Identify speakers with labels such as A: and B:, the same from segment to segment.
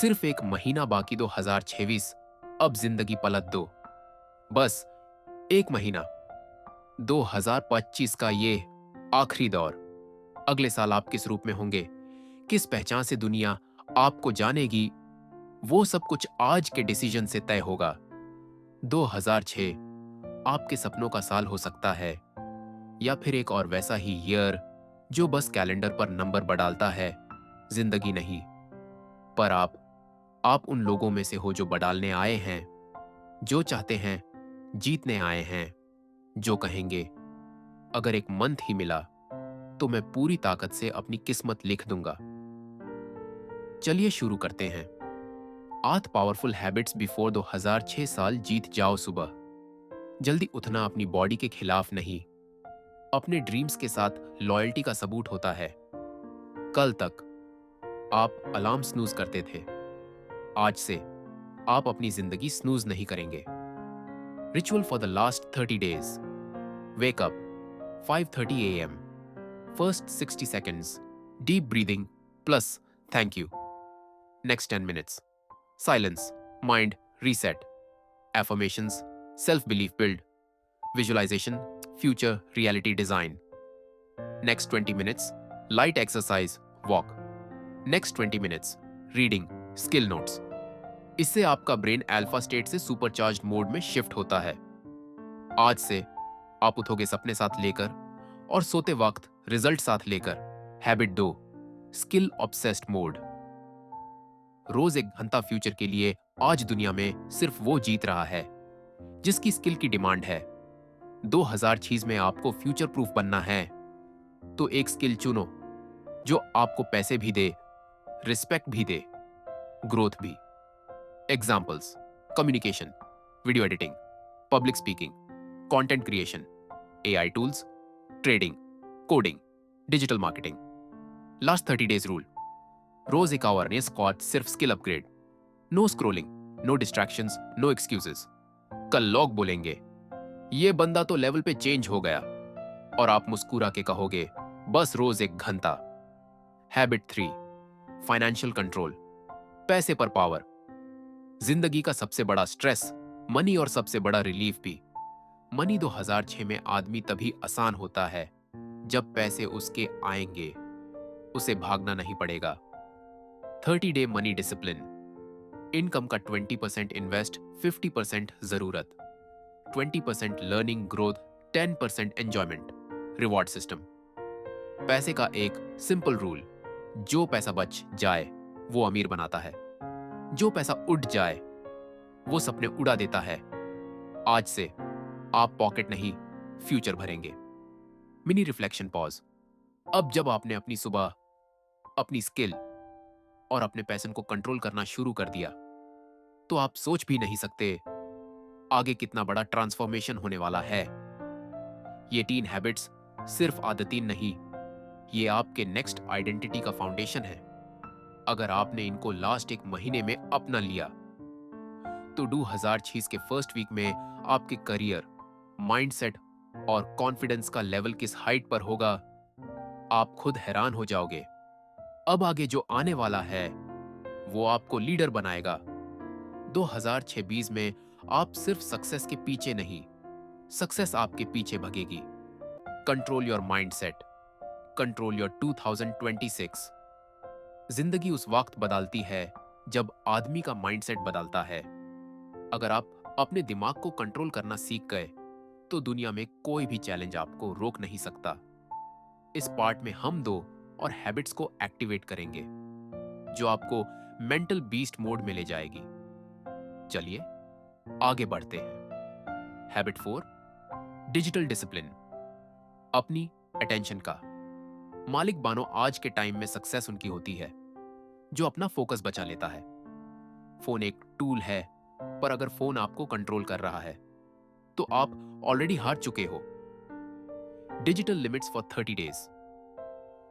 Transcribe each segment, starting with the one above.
A: सिर्फ एक महीना बाकी 2026। अब जिंदगी पलट दो। बस एक महीना। 2025 का ये आखिरी दौर। अगले साल आप किस रूप में होंगे, किस पहचान से दुनिया आपको जानेगी, वो सब कुछ आज के डिसीजन से तय होगा। 2006 आपके सपनों का साल हो सकता है, या फिर एक और वैसा ही ईयर जो बस कैलेंडर पर नंबर बढ़ाता है, जिंदगी नहीं। पर आप उन लोगों में से हो जो बदलने आए हैं, जो चाहते हैं, जीतने आए हैं, जो कहेंगे अगर एक मंथ ही मिला तो मैं पूरी ताकत से अपनी किस्मत लिख दूंगा। चलिए शुरू करते हैं। 8 पावरफुल हैबिट्स बिफोर 2006 साल जीत जाओ सुबह। जल्दी उठना अपनी बॉडी के खिलाफ नहीं, अपने ड्रीम्स के साथ लॉयल्टी का सबूत होता है। कल तक आप अलार्म स्नूज करते थे, आज से आप अपनी जिंदगी स्नूज नहीं करेंगे। Ritual for the last 30 days. Wake up 5:30 a.m. First 60 seconds, deep breathing plus thank you. Next 10 minutes, silence, mind reset. Affirmations, self-belief build. Visualization, future reality design. Next 20 minutes, light exercise, walk. Next 20 minutes, reading, skill notes. इससे आपका brain alpha state से supercharged mode में shift होता है। आज से आप उठोगे सपने साथ लेकर और सोते वक्त रिजल्ट साथ लेकर। Habit 2, skill obsessed mode. रोज एक घंटा फ्यूचर के लिए। आज दुनिया में सिर्फ वो जीत रहा है जिसकी स्किल की डिमांड है। 2006 में आपको फ्यूचर प्रूफ बनना है तो एक स्किल चुनो जो आपको पैसे भी दे, रिस्पेक्ट भी दे, ग्रोथ भी। Examples: communication, video editing, public speaking, content creation, AI tools, trading, coding, digital marketing. Last 30 days rule. रोज एक आवर ने स्क्वाड, सिर्फ skill upgrade. No scrolling, no distractions, no excuses. कल लोग बोलेंगे ये बंदा तो लेवल पे चेंज हो गया, और आप मुस्कुरा के कहोगे बस रोज एक घंटा। Habit 3, financial control. पैसे पर पावर। जिंदगी का सबसे बड़ा स्ट्रेस मनी और सबसे बड़ा रिलीफ भी मनी। 2006 में आदमी तभी आसान होता है जब पैसे उसके आएंगे, उसे भागना नहीं पड़ेगा। 30 डे मनी डिसिप्लिन। इनकम का 20% इन्वेस्ट, 50% जरूरत, 20% learning growth, 10% enjoyment. Reward system. पैसे का एक सिंपल रूल: जो पैसा बच जाए वो अमीर बनाता है, जो पैसा उड़ जाए वो सपने उड़ा देता है। आज से आप पॉकेट नहीं, फ्यूचर भरेंगे। Mini reflection pause. अब जब आपने अपनी सुबह, अपनी स्किल और अपने पैशन को कंट्रोल करना शुरू कर दिया, तो आप सोच भी नहीं सकते आगे कितना बड़ा ट्रांसफॉर्मेशन होने वाला है। ये 3 हैबिट्स सिर्फ आदतें नहीं, ये आपके नेक्स्ट आइडेंटिटी का फाउंडेशन है। अगर आपने इनको लास्ट एक महीने में अपना लिया, तो 2006 के फर्स्ट वीक में आपके करियर, माइंडसेट और कॉन्फिडेंस का लेवल किस हाइट पर होगा, आप खुद हैरान हो जाओगे। अब आगे जो आने वाला है वो आपको लीडर बनाएगा। 2026 में आप सिर्फ सक्सेस के पीछे नहीं, सक्सेस आपके पीछे भगेगी। Control your mindset, control your 2026। जिंदगी उस वक्त बदलती है जब आदमी का माइंडसेट बदलता है। अगर आप अपने दिमाग को कंट्रोल करना सीख गए, तो दुनिया में कोई भी चैलेंज आपको रोक नहीं सकता। इस पार्ट में हम दो और हैबिट्स को एक्टिवेट करेंगे जो आपको मेंटल बीस्ट मोड में ले जाएगी। चलिए आगे बढ़ते हैं। Habit 4, digital discipline. अपनी अटेंशन का मालिक बनो। आज के टाइम में सक्सेस उनकी होती है जो अपना फोकस बचा लेता है। फोन एक टूल है, पर अगर फोन आपको कंट्रोल कर रहा है तो आप ऑलरेडी हार चुके हो। Digital limits for 30 days.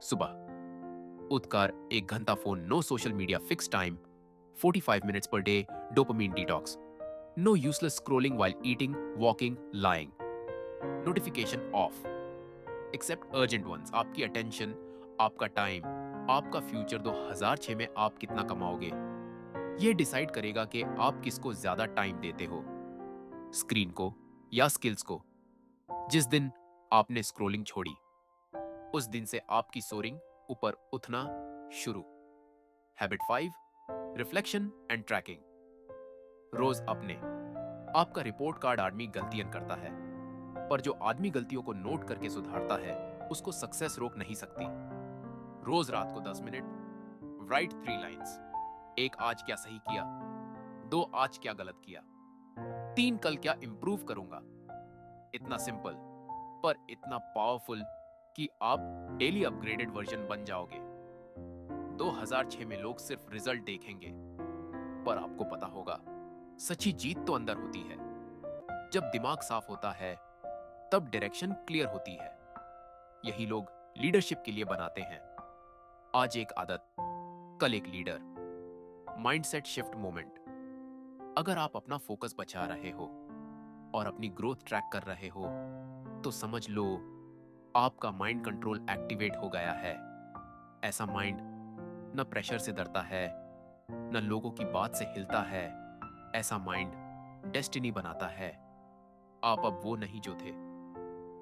A: सुबह उठकर 1 घंटा phone, no social media, fix time, 45 minutes per day, dopamine detox. No useless scrolling while eating, walking, lying. Notification off except urgent ones. आपकी अटेंशन, आपका टाइम, आपका फ्यूचर। 2006 में आप कितना कमाओगे, यह डिसाइड करेगा कि आप किसको ज्यादा टाइम देते हो, स्क्रीन को या स्किल्स को। जिस दिन आपने स्क्रोलिंग छोड़ी, उस दिन से आपकी सोरिंग ऊपर उठना शुरू। Habit 5, reflection and tracking. रोज अपने आपका रिपोर्ट कार्ड आदमी गलतियां करता है, पर जो आदमी गलतियों को नोट करके सुधारता है, उसको सक्सेस रोक नहीं सकती। रोज रात को 10 मिनट राइट 3 लाइंस। 1 आज क्या सही किया, 2 आज क्या गलत किया, 3 कल क्या इंप्रूव करूंगा। इतना सिंपल पर इतना पावरफुल कि आप डेली अपग्रेडेड वर्जन बन जाओगे। 2006 में लोग सिर्फ रिजल्ट देखेंगे, पर आपको पता होगा सच्ची जीत तो अंदर होती है। जब दिमाग साफ होता है, तब डायरेक्शन क्लियर होती है। यही लोग लीडरशिप के लिए बनाते हैं। आज एक आदत, कल एक लीडर। Mindset shift moment. अगर आप अपना फोकस बचा रहे हो और अपनी ग्रोथ ट्रैक कर रहे हो, तो समझ लो आपका माइंड कंट्रोल एक्टिवेट हो गया है। ऐसा माइंड न प्रेशर से डरता है, न लोगों की बात से हिलता है। ऐसा माइंड डेस्टिनी बनाता है। आप अब वो नहीं जो थे,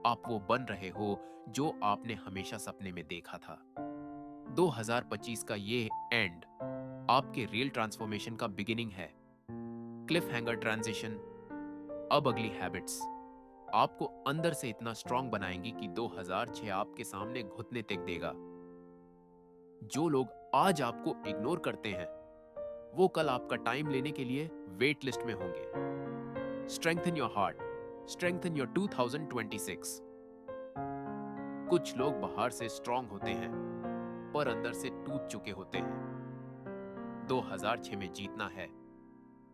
A: आप वो बन रहे हो जो आपने हमेशा सपने में देखा था। 2025 का ये एंड आपके रियल ट्रांसफॉर्मेशन का बिगिनिंग है। Cliff hanger transition. अब अगली हैबिट्स आपको अंदर से इतना स्ट्रांग बनाएंगी कि 2006 आपके सामने घुटने टेक देगा। जो लोग आज आपको इग्नोर करते हैं, वो कल आपका टाइम लेने के लिए वेट लिस्ट में होंगे। Strengthen your heart, strengthen your 2026। कुछ लोग बाहर से स्ट्रांग होते हैं, पर अंदर से टूट चुके होते हैं। 2006 में जीतना है,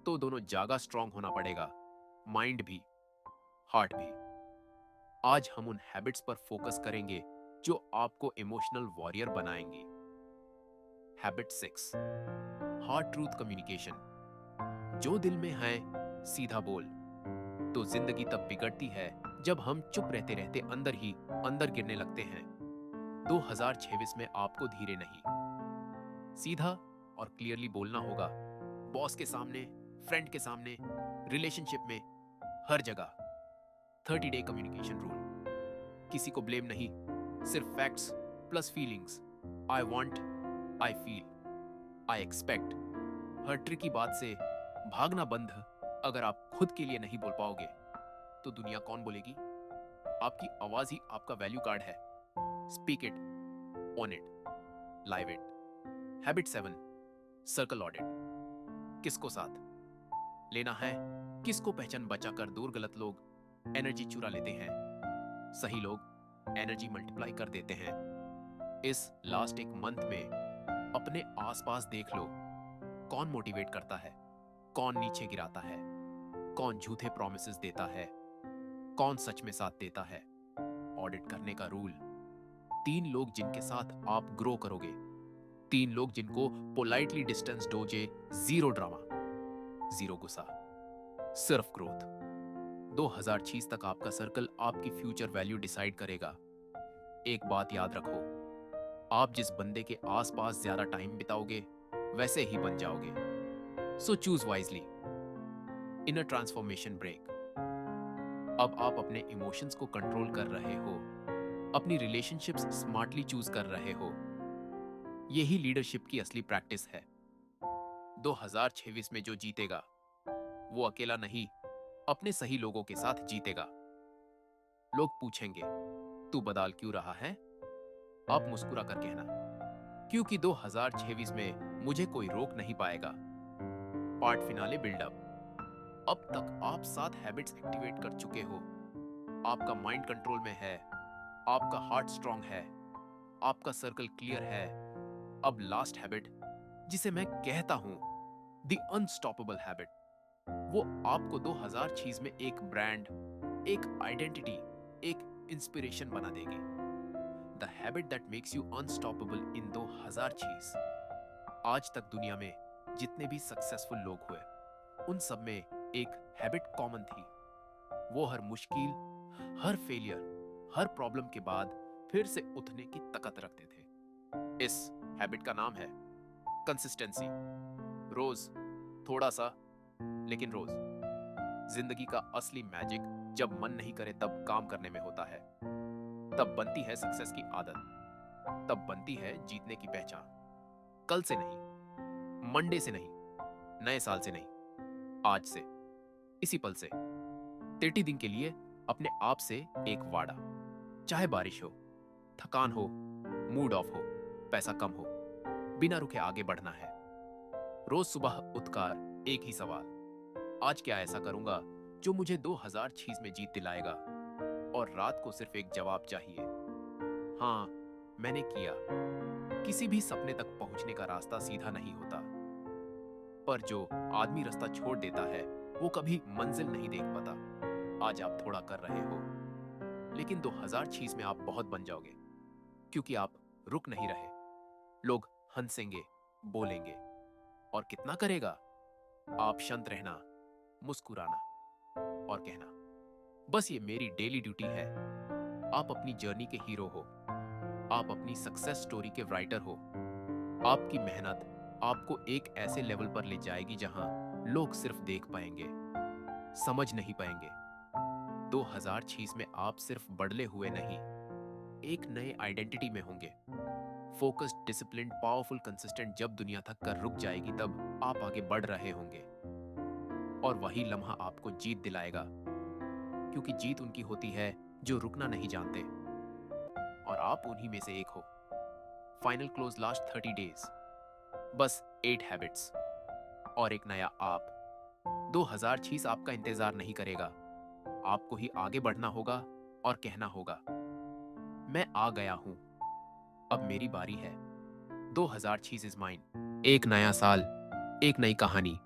A: तो दोनों जागा स्ट्रांग होना पड़ेगा, माइंड भी, हार्ट भी। आज हम उन हैबिट्स पर फोकस करेंगे जो आपको इमोशनल वॉरियर बनाएंगे। Habit 6, hard truth communication. जो दिल में है सीधा बोल। तो जिंदगी तब बिगड़ती है जब हम चुप रहते रहते अंदर ही अंदर गिरने लगते हैं। 2026 में आपको धीरे नहीं, सीधा और क्लियरली बोलना होगा। बॉस के सामने, फ्रेंड के सामने, रिलेशनशिप में, हर जगह। 30 डे कम्युनिकेशन रूल। किसी को ब्लेम नहीं, सिर्फ facts plus feelings. I want, I feel, I expect. Her tricky बात से भागना बंद। अगर आप खुद के लिए नहीं बोल पाओगे, तो दुनिया कौन बोलेगी? आपकी आवाज ही आपका वैल्यू कार्ड है। Speak it, own it, live it. Habit 7, circle audit. किसको साथ लेना है, किसको पहचान बचाकर दूर। गलत लोग एनर्जी चुरा लेते हैं, सही लोग एनर्जी मल्टीप्लाई कर देते हैं। इस लास्ट एक मंथ में अपने आसपास देख लो, कौन मोटिवेट करता है, कौन नीचे गिराता है, कौन झूठे प्रॉमिसेस देता है, कौन सच में साथ देता है। ऑडिट करने का रूल, 3 लोग जिनके साथ आप ग्रो करोगे, 3 लोग जिनको पोलाइटली डिस्टेंस दोगे। 0 ड्रामा, 0 गुस्सा, सिर्फ ग्रोथ। 2026 तक आपका सर्कल आपकी फ्यूचर वैल्यू डिसाइड करेगा। एक बात याद रखो, आप जिस बंदे के आसपास ज्यादा टाइम बिताओगे, वैसे ही बन जाओगे। So choose wisely. Inner transformation break. अब आप अपने इमोशंस को कंट्रोल कर रहे हो, अपनी रिलेशनशिप्स स्मार्टली चूज कर रहे हो। यही लीडरशिप की असली प्रैक्टिस है। 2026 में जो जीतेगा, वो अकेला नहीं, अपने सही लोगों के साथ जीतेगा। लोग पूछेंगे, तू बदल क्यों रहा है? आप मुस्कुरा कर कहना, क्योंकि 2026 में मुझे कोई रोक नहीं पाएगा। Part finale buildup. अब तक आप 7 हैबिट्स एक्टिवेट कर चुके हो। आपका माइंड कंट्रोल में है, आपका हार्ट स्ट्रांग है, आपका सर्कल क्लियर है। अब लास्ट हैबिट, जिसे मैं कहता हूं द अनस्टॉपेबल हैबिट, वो आपको 2026 में एक ब्रांड, एक आइडेंटिटी, एक इंस्पिरेशन बना देगी। The habit that makes you unstoppable in 2026। आज तक दुनिया में जितने भी सक्सेसफुल लोग हुए, उन सब में एक हैबिट कॉमन थी। वो हर मुश्किल, हर फेलियर, हर प्रॉब्लम के बाद फिर से उठने की ताकत रखते थे। इस हैबिट का नाम है कंसिस्टेंसी। रोज थोड़ा सा, लेकिन रोज। जिंदगी का असली मैजिक जब मन नहीं करे तब काम करने में होता है। तब बनती है सक्सेस की आदत, तब बनती है जीतने की पहचान। कल से नहीं, मंडे से नहीं, नए साल से नहीं, आज से, इसी पल से, 30 दिन के लिए अपने आप से एक वादा। चाहे बारिश हो, थकान हो, मूड ऑफ हो, पैसा कम हो, बिना रुके आगे बढ़ना है। रोज सुबह उठकर एक ही सवाल, आज क्या ऐसा करूंगा जो मुझे 2026 में जीत दिलाएगा। और रात को सिर्फ एक जवाब चाहिए, हाँ मैंने किया। किसी भी सपने तक पहुंचने का रास्ता सीधा नहीं होता, पर जो आदमी रास्ता छोड़ देता है वो कभी मंजिल नहीं देख पाता। आज आप थोड़ा कर रहे हो, लेकिन 2026 में आप बहुत बन जाओगे, क्योंकि आप रुक नहीं रहे। लोग हंसेंगे, बोलेंगे, और कितना करेगा? आप शांत रहना, मुस्कुराना और कहना, बस ये मेरी डेली ड्यूटी है। आप अपनी जर्नी के हीरो हो, आप अपनी सक्सेस स्टोरी के राइटर हो। आपकी मेहनत आपको एक ऐसे लेवल पर ले जाएगी जहां लोग सिर्फ देख पाएंगे, समझ नहीं पाएंगे। 2026 में आप सिर्फ बदले हुए नहीं, एक नए आइडेंटिटी में होंगे। Focused, disciplined, powerful, consistent. जब दुनिया थक कर रुक जाएगी तब आप आगे बढ़ रहे होंगे, और वही लम्हा आपको जीत दिलाएगा, क्योंकि जीत उनकी होती है जो रुकना नहीं जानते, और आप उन्हीं में से एक हो। फाइनल क्लोज, लास्ट 30 डेज, बस 8 हैबिट्स और एक नया आप। 2026 आपका इंतजार नहीं करेगा, आपको ही आगे बढ़ना होगा और कहना होगा, मैं आ गया हूं, अब मेरी बारी है। 2026 इज माइन। एक नया साल, एक नई कहानी।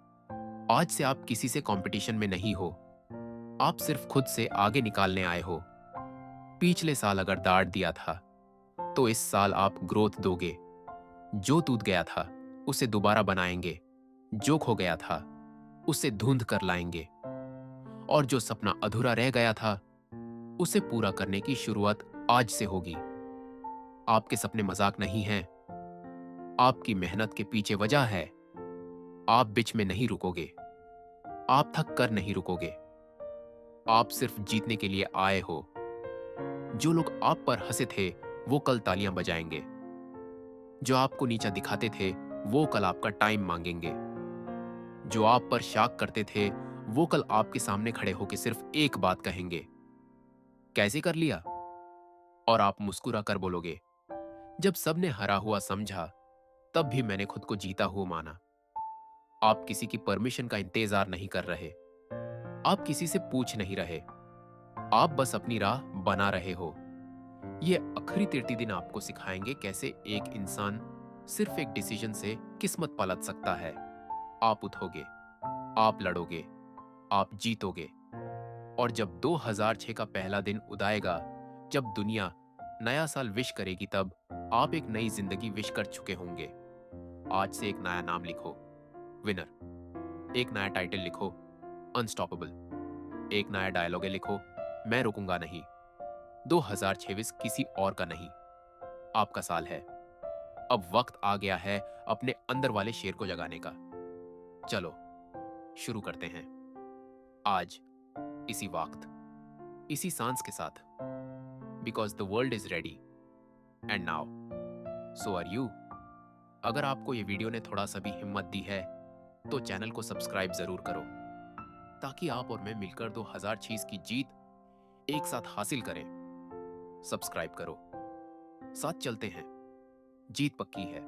A: आज से आप किसी से कंपटीशन में नहीं हो, आप सिर्फ खुद से आगे निकालने आए हो। पिछले साल अगर डांट दिया था, तो इस साल आप ग्रोथ दोगे। जो टूट गया था उसे दोबारा बनाएंगे, जो खो गया था उसे ढूंढ कर लाएंगे, और जो सपना अधूरा रह गया था उसे पूरा करने की शुरुआत आज से होगी। आपके सपने मजाक नहीं हैं, आपकी मेहनत के पीछे वजह है। आप बीच में नहीं रुकोगे, आप थक कर नहीं रुकोगे, आप सिर्फ जीतने के लिए आए हो। जो लोग आप पर हंसे थे वो कल तालियां बजाएंगे, जो आपको नीचा दिखाते थे वो कल आपका टाइम मांगेंगे, जो आप पर शक करते थे वो कल आपके सामने खड़े होकर सिर्फ एक बात कहेंगे, कैसे कर लिया? और आप मुस्कुरा कर बोलोगे, जब सबने हरा हुआ समझा तब भी मैंने खुद को जीता हुआ माना। आप किसी की परमिशन का इंतजार नहीं कर रहे, आप किसी से पूछ नहीं रहे, आप बस अपनी राह बना रहे हो। ये आखिरी 30 दिन आपको सिखाएंगे कैसे एक इंसान सिर्फ एक डिसीजन से किस्मत पलट सकता है। आप उठोगे, आप लड़ोगे, आप जीतोगे, और जब 2006 का पहला दिन उदाएगा, जब दुनिया नया साल विश करेगी, तब आप एक नई जिंदगी विश कर चुके होंगे। आज से एक नया नाम लिखो, विनर। एक नया टाइटल लिखो, अनस्टॉपेबल। एक नया डायलॉग लिखो, मैं रुकूंगा नहीं। 2026 किसी और का नहीं, आपका साल है। अब वक्त आ गया है अपने अंदर वाले शेर को जगाने का। चलो शुरू करते हैं आज, इसी वक्त, इसी सांस के साथ, because the world is ready and now so are you. अगर आपको ये वीडियो ने थोड़ा सा भी हिम्मत दी है तो चैनल को सब्सक्राइब जरूर करो, ताकि आप और मैं मिलकर 2026 की जीत एक साथ हासिल करें। सब्सक्राइब करो, साथ चलते हैं, जीत पक्की है।